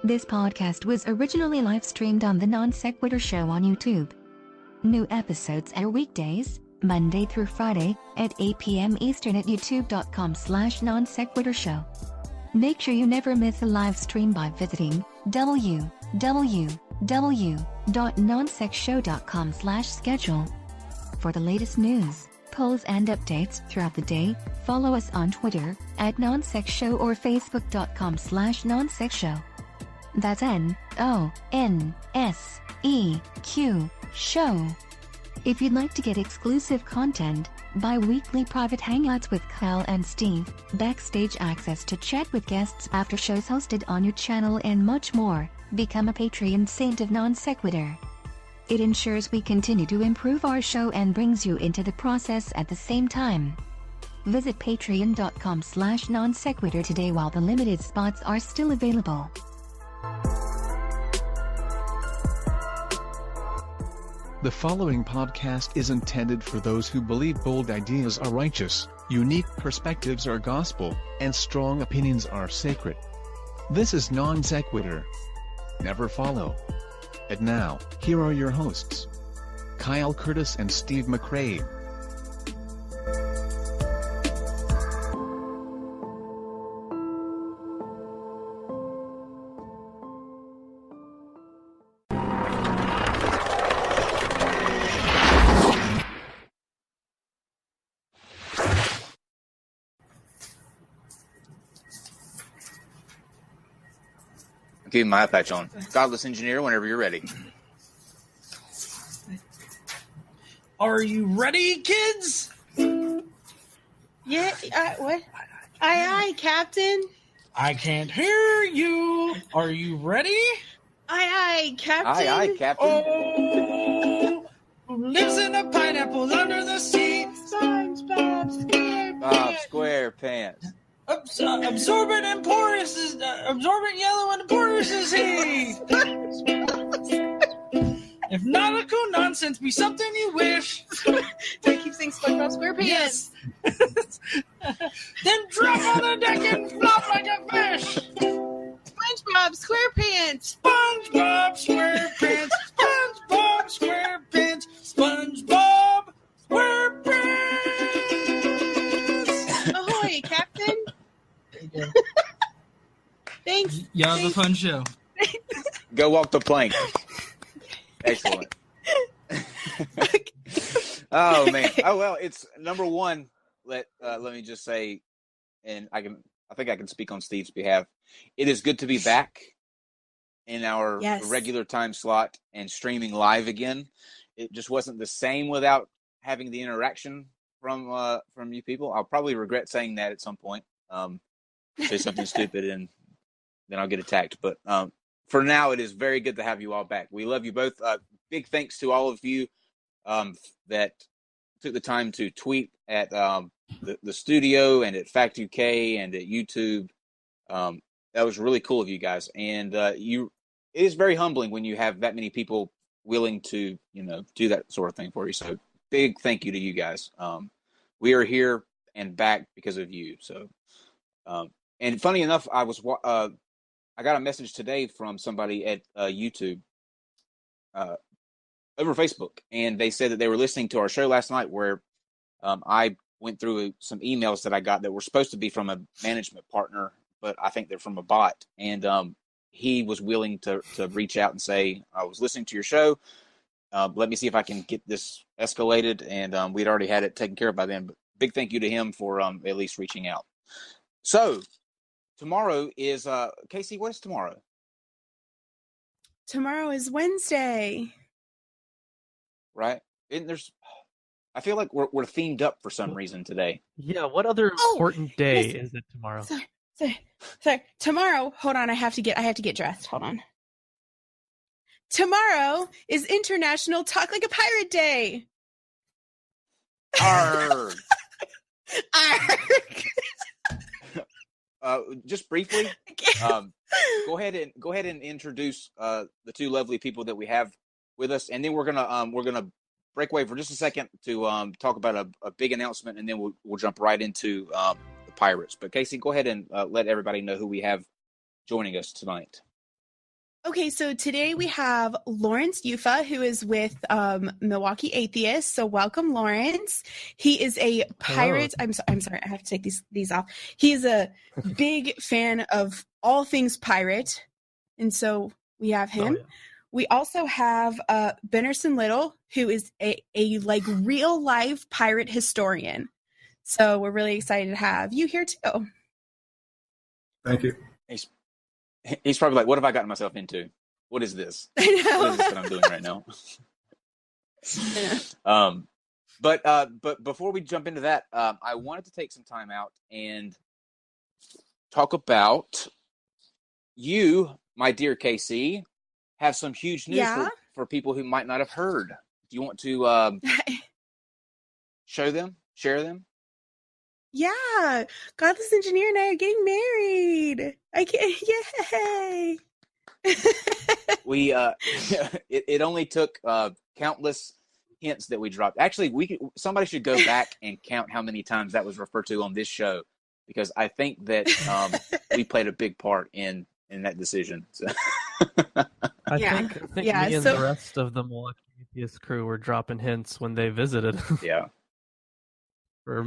This podcast was originally live-streamed on the NonSequitur Show on YouTube. New episodes air weekdays, Monday through Friday, at 8 p.m. Eastern at youtube.com/NonSequitur Show. Make sure you never miss a live stream by visiting www.nonsecshow.com/schedule. For the latest news, polls and updates throughout the day, follow us on Twitter at NonSecShow or Facebook.com/NonSecShow. That's NonSeq Show. If you'd like to get exclusive content, bi-weekly private hangouts with Kyle and Steve, backstage access to chat with guests after shows hosted on your channel and much more, become a Patreon saint of NonSequitur. It ensures we continue to improve our show and brings you into the process at the same time. Visit patreon.com/NonSequitur today while the limited spots are still available. The following podcast is intended for those who believe bold ideas are righteous, unique perspectives are gospel, and strong opinions are sacred. This is Non Sequitur. Never follow. And now, here are your hosts, Kyle Curtis and Steve McRae. Keep my eye patch on. Godless Engineer, whenever you're ready. Are you ready, kids? Yeah, what? Aye, Captain. I can't hear you. Are you ready? Aye, Captain. Aye, Captain. Oh, who lives in a pineapple under the sea? SpongeBob SquarePants. SquarePants. Absorbent and porous is absorbent yellow and porous is he. If nautical nonsense be something you wish, Do I keep saying SpongeBob SquarePants? yes. Then drop on the deck and flop like a fish. SpongeBob SquarePants. SpongeBob SquarePants. SpongeBob SquarePants. SpongeBob SquarePants. Ahoy, Captain. Thanks. Y'all have a fun show. Go walk the plank. Excellent. Oh man. Oh well, it's number one. Let me just say, and I think I can speak on Steve's behalf. It is good to be back in our regular time slot and streaming live again. It just wasn't the same without having the interaction from you people. I'll probably regret saying that at some point. Say something stupid and then I'll get attacked. But for now, it is very good to have you all back. We love you both. Big thanks to all of you that took the time to tweet at the studio and at Fact UK and at YouTube. That was really cool of you guys. And it is very humbling when you have that many people willing to, do that sort of thing for you. So big thank you to you guys. We are here and back because of you. So, and funny enough, I got a message today from somebody at YouTube over Facebook, and they said that they were listening to our show last night where I went through some emails that I got that were supposed to be from a management partner, but I think they're from a bot. And he was willing to reach out and say, I was listening to your show. Let me see if I can get this escalated. And we'd already had it taken care of by then. But big thank you to him for at least reaching out. So tomorrow is, Casey, what is tomorrow? Tomorrow is Wednesday. Right? I feel like we're themed up for some reason today. Yeah, what other important day is it tomorrow? Sorry. Tomorrow, hold on, I have to get dressed. Hold on. Tomorrow is International Talk Like a Pirate Day. Arrrrghhnn't. Arrrrghhnn't. Just briefly, go ahead and introduce the two lovely people that we have with us, and then we're gonna break away for just a second to talk about a big announcement, and then we'll jump right into the Pirates. But Casey, go ahead and let everybody know who we have joining us tonight. Okay, so today we have Lorence Yufa, who is with Milwaukee Atheists. So welcome, Lorence. He is a pirate. Hello. I'm sorry, I have to take these off. He's a big fan of all things pirate, and so we have him. Oh, yeah. We also have Bennerson Little, who is a like real life pirate historian. So we're really excited to have you here too. Thank you. He's probably like, what have I gotten myself into? What is this? I know. What is this that I'm doing right now? But before we jump into that, I wanted to take some time out and talk about you, my dear KC, have some huge news for people who might not have heard. Do you want to share them? Yeah, Godless Engineer and I are getting married. Yay! We it only took countless hints that we dropped. Actually, somebody should go back and count how many times that was referred to on this show, because I think that we played a big part in that decision. So. I think me and the rest of the Milwaukee Atheist crew were dropping hints when they visited. Yeah. We've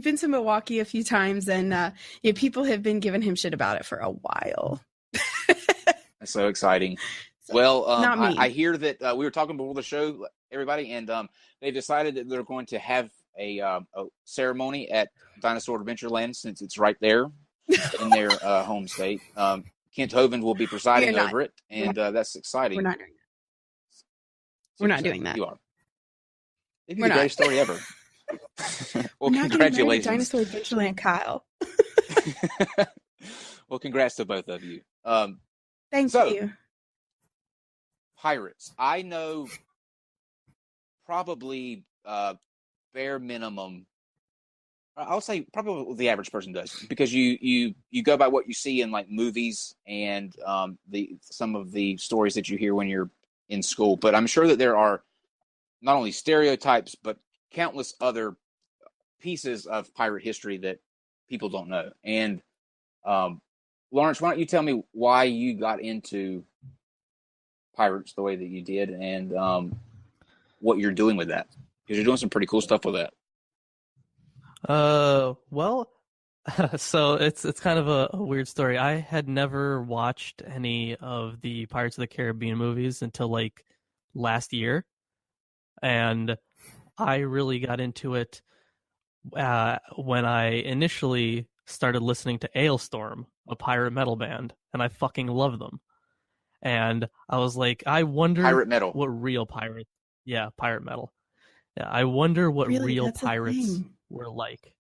been to Milwaukee a few times, and people have been giving him shit about it for a while. That's so exciting. Well, not me. I hear that we were talking before the show, everybody, and they've decided that they're going to have a ceremony at Dinosaur Adventureland, since it's right there in their home state. Kent Hovind will be presiding over it, and that's exciting. We're not doing that. We're not doing that. You are. It'd be the greatest story ever. Well, congratulations. Dinosaur Adventureland, Kyle. Well, congrats to both of you. Thank you. Pirates. I know probably bare minimum. I'll say probably what the average person does, because you go by what you see in like movies and some of the stories that you hear when you're in school. But I'm sure that there are not only stereotypes, but countless other pieces of pirate history that people don't know. And Lorence, why don't you tell me why you got into pirates the way that you did, and what you're doing with that, because you're doing some pretty cool stuff with that. Well, so it's kind of a weird story. I had never watched any of the Pirates of the Caribbean movies until like last year, and I really got into it when I initially started listening to Ailstorm, a pirate metal band, and I fucking love them. And I was like, I wonder pirate metal. What real pirates, pirate metal. Yeah, I wonder what real pirates were like.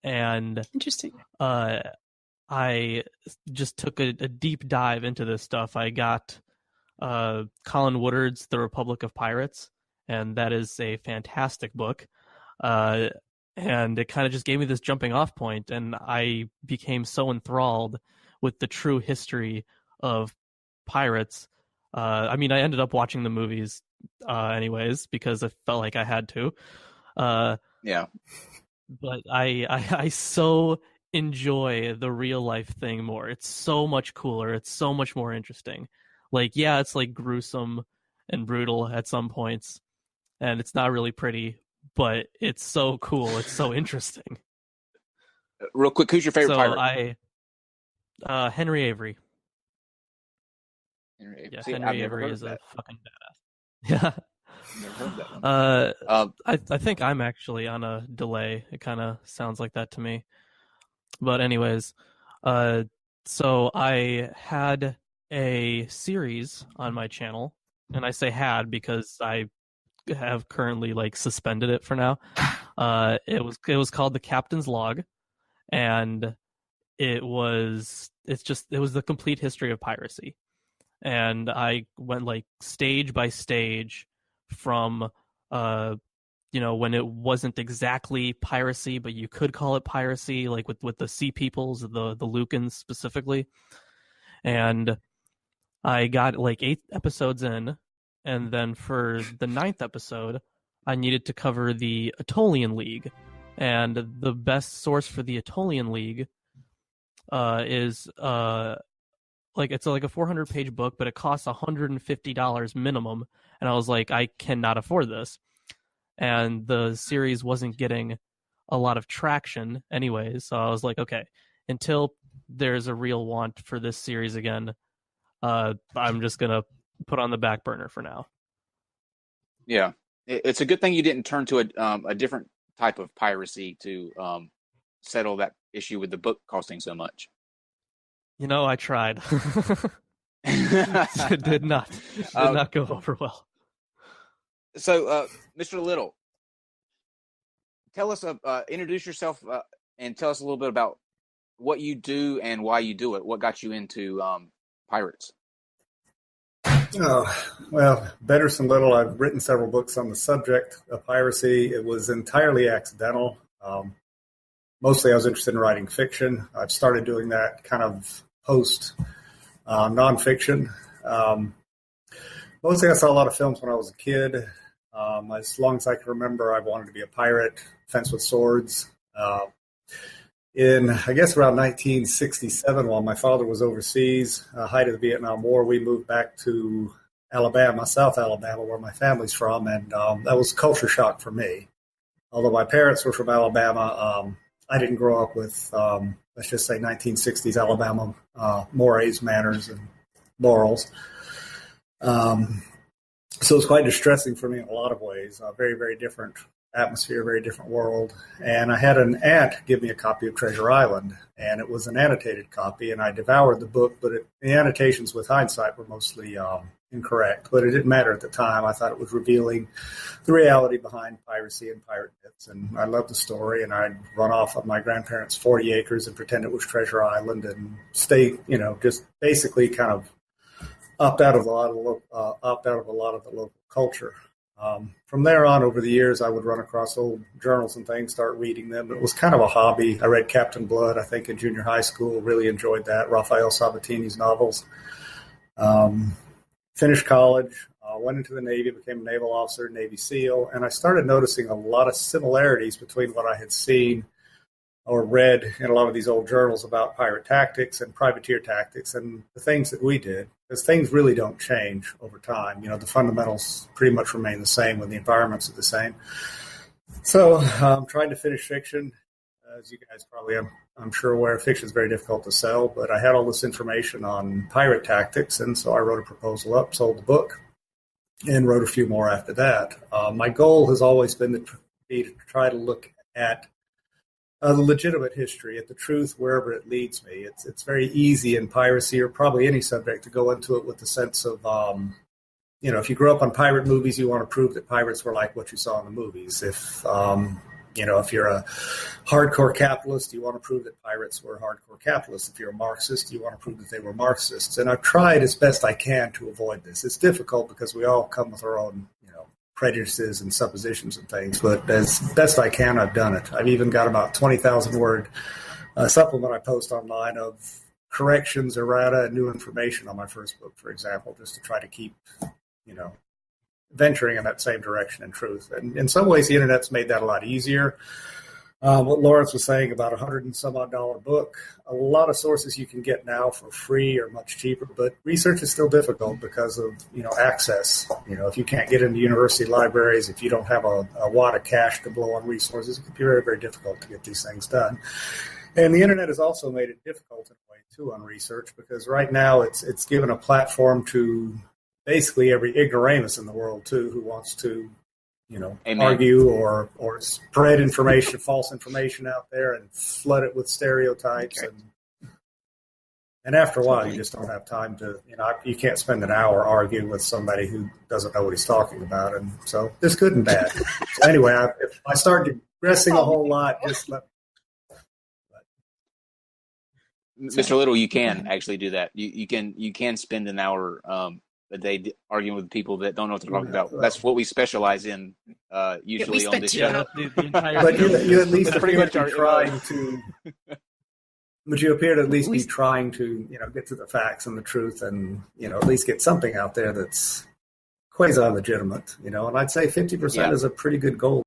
And interesting. I just took a deep dive into this stuff. I got Colin Woodard's The Republic of Pirates, and that is a fantastic book. And it kind of just gave me this jumping off point, and I became so enthralled with the true history of pirates. I mean, I ended up watching the movies anyways, because I felt like I had to. Yeah. But I so enjoy the real life thing more. It's so much cooler. It's so much more interesting. Like, yeah, it's like gruesome and brutal at some points, and it's not really pretty, but it's so cool. It's so interesting. Real quick, who's your favorite pirate? Henry Avery. Henry Avery. Yeah, See, Henry Avery is a fucking badass. Yeah. Never heard that one. I think I'm actually on a delay. It kind of sounds like that to me. But anyways, so I had a series on my channel, and I say had because I have currently like suspended it for now. It was called The Captain's Log, and it was the complete history of piracy. And I went like stage by stage from when it wasn't exactly piracy, but you could call it piracy, like with the Sea Peoples, the Lucans specifically. And I got like 8 episodes in, and then for the 9th episode, I needed to cover the Aetolian League. And the best source for the Aetolian League is it's like a 400-page book, but it costs $150 minimum. And I was like, I cannot afford this. And the series wasn't getting a lot of traction anyways. So I was like, okay, until there's a real want for this series again, I'm just going to put on the back burner for now. Yeah. It's a good thing you didn't turn to a different type of piracy to settle that issue with the book costing so much. I tried. It did not go over well. So, Mr. Little, tell us, introduce yourself and tell us a little bit about what you do and why you do it. What got you into pirates? Oh, well, Benderson Little, I've written several books on the subject of piracy. It was entirely accidental. Mostly I was interested in writing fiction. I've started doing that kind of post nonfiction. Mostly I saw a lot of films when I was a kid. As long as I can remember, I wanted to be a pirate, fence with swords. In, I guess, around 1967, while my father was overseas, height of the Vietnam War, we moved back to Alabama, South Alabama, where my family's from, and that was a culture shock for me. Although my parents were from Alabama, I didn't grow up with, let's just say, 1960s Alabama mores, manners, and morals. So it was quite distressing for me in a lot of ways. Very, very different atmosphere, very different world. And I had an aunt give me a copy of Treasure Island, and it was an annotated copy, and I devoured the book, but the annotations with hindsight were mostly incorrect. But it didn't matter at the time. I thought it was revealing the reality behind piracy and pirate myths, and I loved the story, and I'd run off on my grandparents' 40 acres and pretend it was Treasure Island and stay, just basically kind of opt out of a lot of the local culture. From there on, over the years, I would run across old journals and things, start reading them. It was kind of a hobby. I read Captain Blood, I think, in junior high school. Really enjoyed that. Raphael Sabatini's novels. Finished college, went into the Navy, became a naval officer, Navy SEAL, and I started noticing a lot of similarities between what I had seen or read in a lot of these old journals about pirate tactics and privateer tactics and the things that we did, because things really don't change over time. The fundamentals pretty much remain the same when the environments are the same. So I'm trying to finish fiction. As you guys probably, I'm sure aware, fiction is very difficult to sell, but I had all this information on pirate tactics, and so I wrote a proposal up, sold the book, and wrote a few more after that. My goal has always been to try to look at the legitimate history, at the truth, wherever it leads me. It's very easy in piracy, or probably any subject, to go into it with the sense of, if you grew up on pirate movies, you want to prove that pirates were like what you saw in the movies. If you're a hardcore capitalist, you want to prove that pirates were hardcore capitalists. If you're a Marxist, you want to prove that they were Marxists. And I've tried as best I can to avoid this. It's difficult because we all come with our own, prejudices and suppositions and things, but as best I can, I've done it. I've even got about 20,000 word supplement I post online of corrections, errata, and new information on my first book, for example, just to try to keep, venturing in that same direction in truth. And in some ways, the internet's made that a lot easier. What Lorence was saying about $100 and some odd book, a lot of sources you can get now for free or much cheaper, but research is still difficult because of, access. If you can't get into university libraries, if you don't have a wad of cash to blow on resources, it can be very, very difficult to get these things done. And the internet has also made it difficult in a way, too, on research, because right now it's given a platform to basically every ignoramus in the world, too, who wants to Amen. Argue or spread information, false information out there and flood it with stereotypes. Okay. And after a while, you just don't have time to, you can't spend an hour arguing with somebody who doesn't know what he's talking about. And so there's good and bad. So anyway, if I start digressing a whole lot, just let me. Mr. Little, you can actually do that. You can spend an hour a day arguing with people that don't know what they're talking about. That's what we specialize in usually on this show. But you at least pretty much are trying to. But you appear to at least be trying to, get to the facts and the truth, and at least get something out there that's quasi legitimate. And I'd say 50% is a pretty good goal.